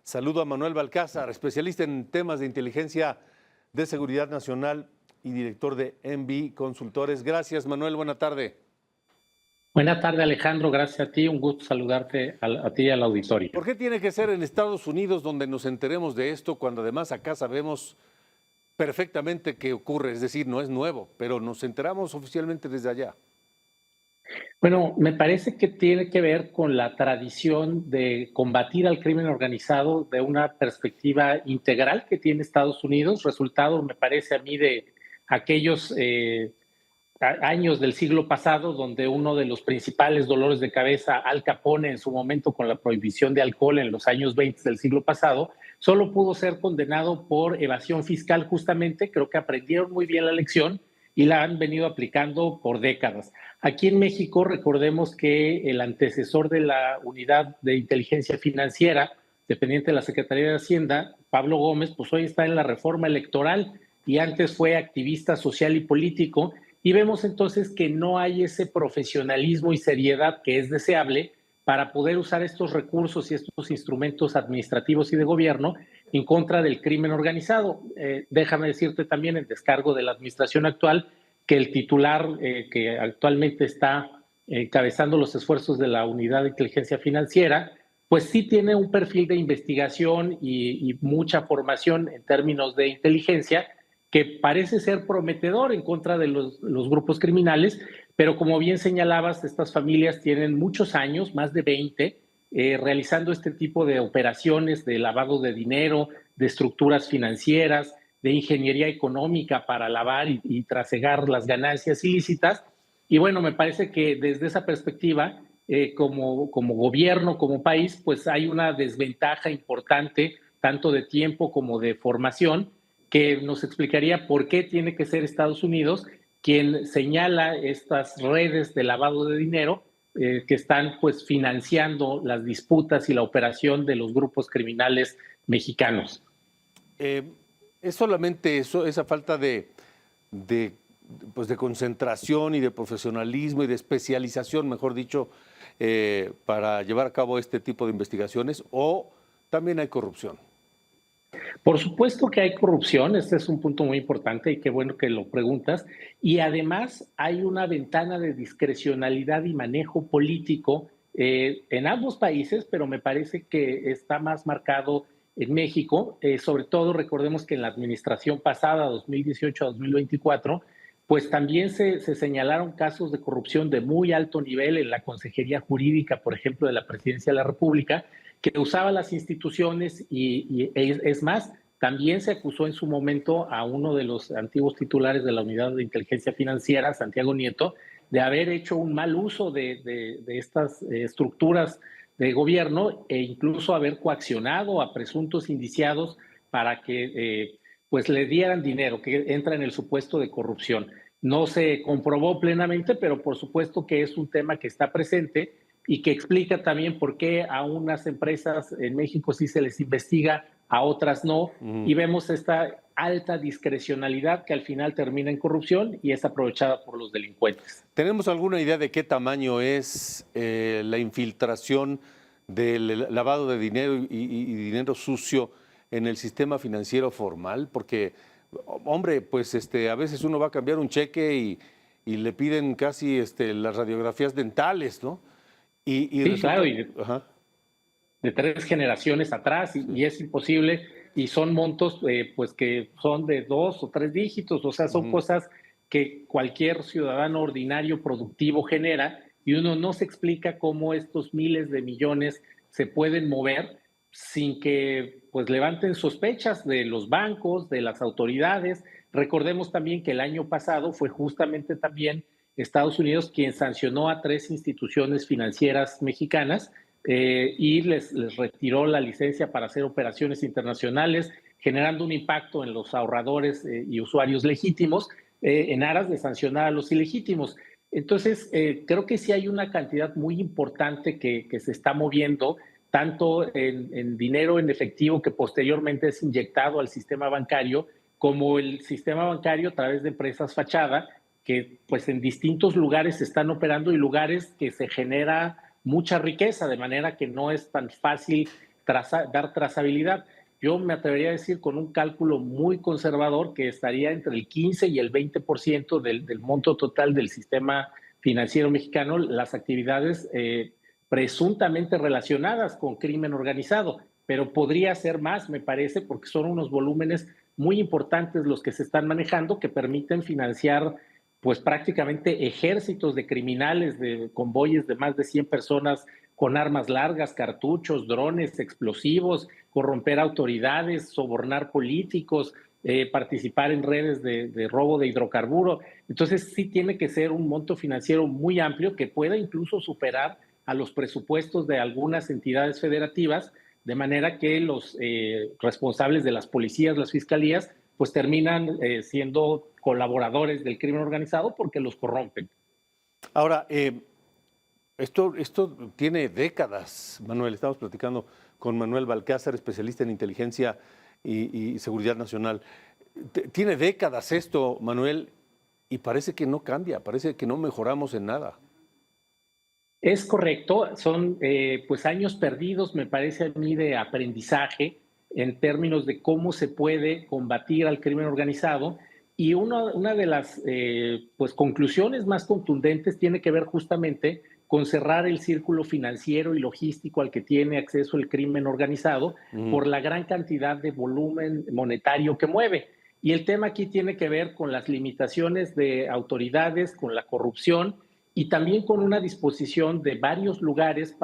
Saludo a Manuel Balcázar, especialista en temas de inteligencia de seguridad nacional y director de MB Consultores. Gracias, Manuel. Buena tarde. Buena tarde, Alejandro. Gracias a ti. Un gusto saludarte a ti y al auditorio. ¿Por qué tiene que ser en Estados Unidos donde nos enteremos de esto cuando además acá sabemos perfectamente qué ocurre? Es decir, no es nuevo, pero nos enteramos oficialmente desde allá. Bueno, me parece que tiene que ver con la tradición de combatir al crimen organizado de una perspectiva integral que tiene Estados Unidos, resultado, me parece a mí, de aquellos años del siglo pasado, donde uno de los principales dolores de cabeza, Al Capone, en su momento con la prohibición de alcohol en los años 20 del siglo pasado, solo pudo ser condenado por evasión fiscal justamente. Creo que aprendieron muy bien la lección y la han venido aplicando por décadas. Aquí en México, recordemos que el antecesor de la Unidad de Inteligencia Financiera, dependiente de la Secretaría de Hacienda, Pablo Gómez, pues hoy está en la reforma electoral y antes fue activista social y político. Y vemos entonces que no hay ese profesionalismo y seriedad que es deseable para poder usar estos recursos y estos instrumentos administrativos y de gobierno en contra del crimen organizado. Déjame decirte también, en descargo de la administración actual, que el titular que actualmente está encabezando los esfuerzos de la Unidad de Inteligencia Financiera, pues sí tiene un perfil de investigación y mucha formación en términos de inteligencia, que parece ser prometedor en contra de los grupos criminales, pero como bien señalabas, estas familias tienen muchos años, más de 20, realizando este tipo de operaciones de lavado de dinero, de estructuras financieras, de ingeniería económica para lavar y trasegar las ganancias ilícitas. Y bueno, me parece que desde esa perspectiva, como gobierno, como país, pues hay una desventaja importante, tanto de tiempo como de formación, que nos explicaría por qué tiene que ser Estados Unidos quien señala estas redes de lavado de dinero que están pues financiando las disputas y la operación de los grupos criminales mexicanos. ¿Es solamente eso, esa falta pues de concentración y de profesionalismo y de especialización, mejor dicho, para llevar a cabo este tipo de investigaciones, o también hay corrupción? Por supuesto que hay corrupción, este es un punto muy importante y qué bueno que lo preguntas. Y además hay una ventana de discrecionalidad y manejo político en ambos países, pero me parece que está más marcado en México. Sobre todo recordemos que en la administración pasada, 2018 a 2024, pues también se señalaron casos de corrupción de muy alto nivel en la Consejería Jurídica, por ejemplo, de la Presidencia de la República, que usaba las instituciones y es más, también se acusó en su momento a uno de los antiguos titulares de la Unidad de Inteligencia Financiera, Santiago Nieto, de haber hecho un mal uso de estas estructuras de gobierno e incluso haber coaccionado a presuntos indiciados para que pues le dieran dinero, que entra en el supuesto de corrupción. No se comprobó plenamente, pero por supuesto que es un tema que está presente y que explica también por qué a unas empresas en México sí se les investiga, a otras no, y vemos esta alta discrecionalidad que al final termina en corrupción y es aprovechada por los delincuentes. ¿Tenemos alguna idea de qué tamaño es la infiltración del lavado de dinero y dinero sucio en el sistema financiero formal? Porque, hombre, pues a veces uno va a cambiar un cheque y le piden casi las radiografías dentales, ¿no? Sí, resulta, claro, y de 3 generaciones atrás, y es imposible, y son montos pues que son de 2 o 3 dígitos, o sea, son cosas que cualquier ciudadano ordinario productivo genera, y uno no se explica cómo estos miles de millones se pueden mover sin que pues levanten sospechas de los bancos, de las autoridades. Recordemos también que el año pasado fue justamente también Estados Unidos quien sancionó a 3 instituciones financieras mexicanas y les retiró la licencia para hacer operaciones internacionales, generando un impacto en los ahorradores y usuarios legítimos en aras de sancionar a los ilegítimos. Entonces, creo que sí hay una cantidad muy importante que se está moviendo, tanto en dinero en efectivo que posteriormente es inyectado al sistema bancario, como el sistema bancario a través de empresas fachada, que pues en distintos lugares se están operando y lugares que se genera mucha riqueza, de manera que no es tan fácil dar trazabilidad. Yo me atrevería a decir con un cálculo muy conservador que estaría entre el 15 y el 20% del monto total del sistema financiero mexicano, las actividades presuntamente relacionadas con crimen organizado, pero podría ser más, me parece, porque son unos volúmenes muy importantes los que se están manejando que permiten financiar pues prácticamente ejércitos de criminales, de convoyes de más de 100 personas con armas largas, cartuchos, drones, explosivos, corromper autoridades, sobornar políticos, participar en redes de robo de hidrocarburo. Entonces sí tiene que ser un monto financiero muy amplio que pueda incluso superar a los presupuestos de algunas entidades federativas, de manera que los responsables de las policías, las fiscalías, pues terminan siendo colaboradores del crimen organizado porque los corrompen. Ahora, esto tiene décadas, Manuel. Estamos platicando con Manuel Balcázar, especialista en inteligencia y seguridad nacional. Tiene décadas esto, Manuel, y parece que no cambia, parece que no mejoramos en nada. Es correcto, son pues años perdidos, me parece a mí, de aprendizaje en términos de cómo se puede combatir al crimen organizado. Y una de las pues conclusiones más contundentes tiene que ver justamente con cerrar el círculo financiero y logístico al que tiene acceso el crimen organizado por la gran cantidad de volumen monetario que mueve. Y el tema aquí tiene que ver con las limitaciones de autoridades, con la corrupción y también con una disposición de varios lugares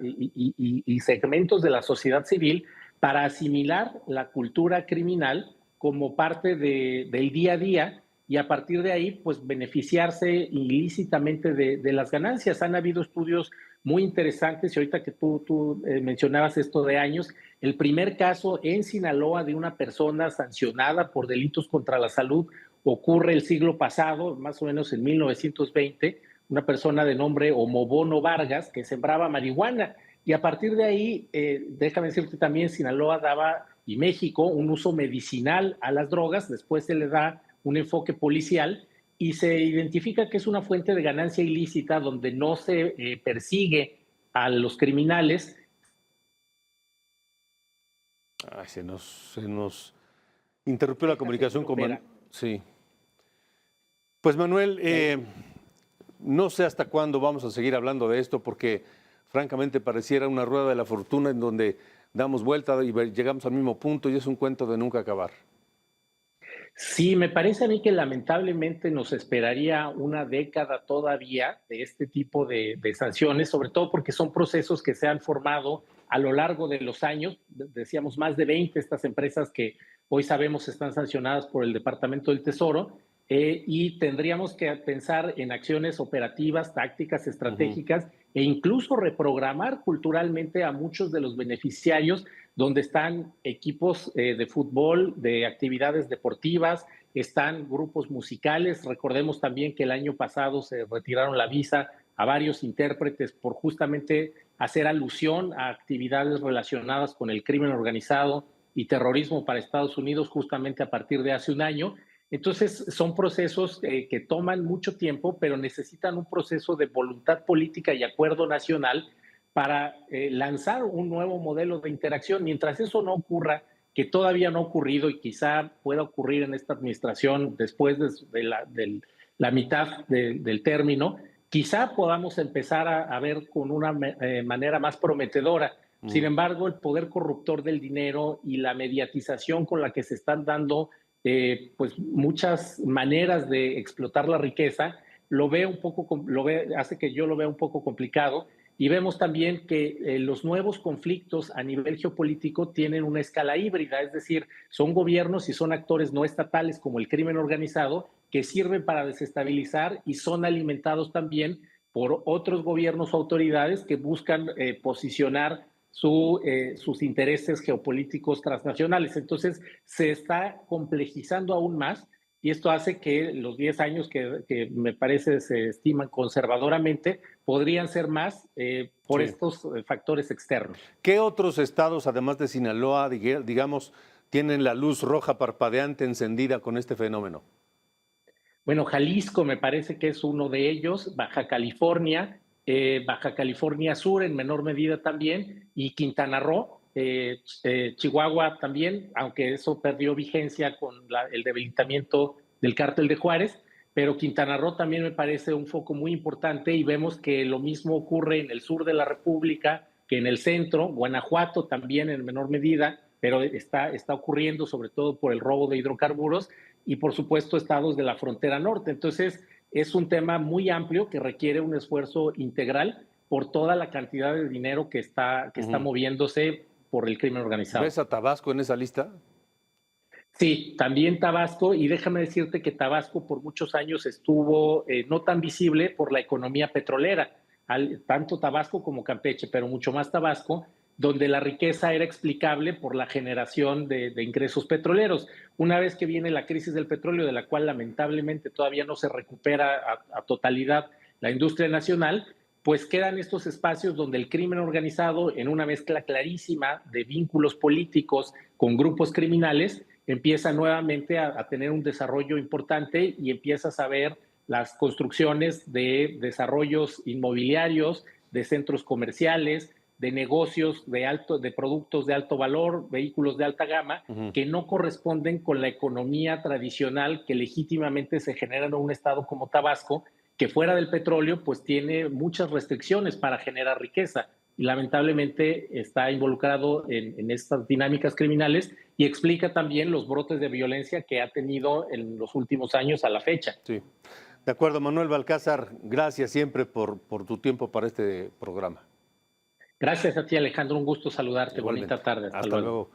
y segmentos de la sociedad civil para asimilar la cultura criminal como parte del día a día y a partir de ahí, pues beneficiarse ilícitamente de las ganancias. Han habido estudios muy interesantes y ahorita que tú mencionabas esto de años, el primer caso en Sinaloa de una persona sancionada por delitos contra la salud ocurre el siglo pasado, más o menos en 1920, una persona de nombre Omobono Vargas que sembraba marihuana. Y a partir de ahí, déjame decirte también, Sinaloa daba, y México, un uso medicinal a las drogas, después se le da un enfoque policial y se identifica que es una fuente de ganancia ilícita donde no se persigue a los criminales. Ay, se nos interrumpió la comunicación con Manuel. Sí. Pues Manuel, no sé hasta cuándo vamos a seguir hablando de esto porque francamente pareciera una rueda de la fortuna en donde damos vuelta y llegamos al mismo punto y es un cuento de nunca acabar. Sí, me parece a mí que lamentablemente nos esperaría una década todavía de este tipo de sanciones, sobre todo porque son procesos que se han formado a lo largo de los años. Decíamos más de 20 estas empresas que hoy sabemos están sancionadas por el Departamento del Tesoro. Y tendríamos que pensar en acciones operativas, tácticas, estratégicas e incluso reprogramar culturalmente a muchos de los beneficiarios donde están equipos de fútbol, de actividades deportivas, están grupos musicales. Recordemos también que el año pasado se retiraron la visa a varios intérpretes por justamente hacer alusión a actividades relacionadas con el crimen organizado y terrorismo para Estados Unidos justamente a partir de hace un año. Entonces, son procesos que toman mucho tiempo, pero necesitan un proceso de voluntad política y acuerdo nacional para lanzar un nuevo modelo de interacción. Mientras eso no ocurra, que todavía no ha ocurrido y quizá pueda ocurrir en esta administración después de la mitad del término, quizá podamos empezar a ver con una manera más prometedora. Sin embargo, el poder corruptor del dinero y la mediatización con la que se están dando pues muchas maneras de explotar la riqueza, hace que yo lo vea un poco complicado. Y vemos también que los nuevos conflictos a nivel geopolítico tienen una escala híbrida, es decir, son gobiernos y son actores no estatales como el crimen organizado que sirven para desestabilizar y son alimentados también por otros gobiernos o autoridades que buscan posicionar sus intereses geopolíticos transnacionales. Entonces, se está complejizando aún más y esto hace que los 10 años que me parece se estiman conservadoramente podrían ser más por estos factores externos. ¿Qué otros estados, además de Sinaloa, digamos, tienen la luz roja parpadeante encendida con este fenómeno? Bueno, Jalisco me parece que es uno de ellos, Baja California Sur en menor medida también, y Quintana Roo, Chihuahua también, aunque eso perdió vigencia con el debilitamiento del cártel de Juárez, pero Quintana Roo también me parece un foco muy importante y vemos que lo mismo ocurre en el sur de la República que en el centro, Guanajuato también en menor medida, pero está ocurriendo sobre todo por el robo de hidrocarburos y por supuesto estados de la frontera norte. Entonces es un tema muy amplio que requiere un esfuerzo integral por toda la cantidad de dinero que está moviéndose por el crimen organizado. ¿Ves a Tabasco en esa lista? Sí, también Tabasco, y déjame decirte que Tabasco por muchos años estuvo no tan visible por la economía petrolera, tanto Tabasco como Campeche, pero mucho más Tabasco, donde la riqueza era explicable por la generación de ingresos petroleros. Una vez que viene la crisis del petróleo, de la cual lamentablemente todavía no se recupera a totalidad la industria nacional, pues quedan estos espacios donde el crimen organizado, en una mezcla clarísima de vínculos políticos con grupos criminales, empieza nuevamente a tener un desarrollo importante y empiezas a ver las construcciones de desarrollos inmobiliarios, de centros comerciales, de negocios de productos de alto valor, vehículos de alta gama, que no corresponden con la economía tradicional que legítimamente se genera en un estado como Tabasco, que fuera del petróleo, pues tiene muchas restricciones para generar riqueza y lamentablemente está involucrado en estas dinámicas criminales y explica también los brotes de violencia que ha tenido en los últimos años a la fecha. Sí. De acuerdo, Manuel Balcázar, gracias siempre por tu tiempo para este programa. Gracias a ti, Alejandro, un gusto saludarte. Igualmente. Bonita tarde. Hasta luego.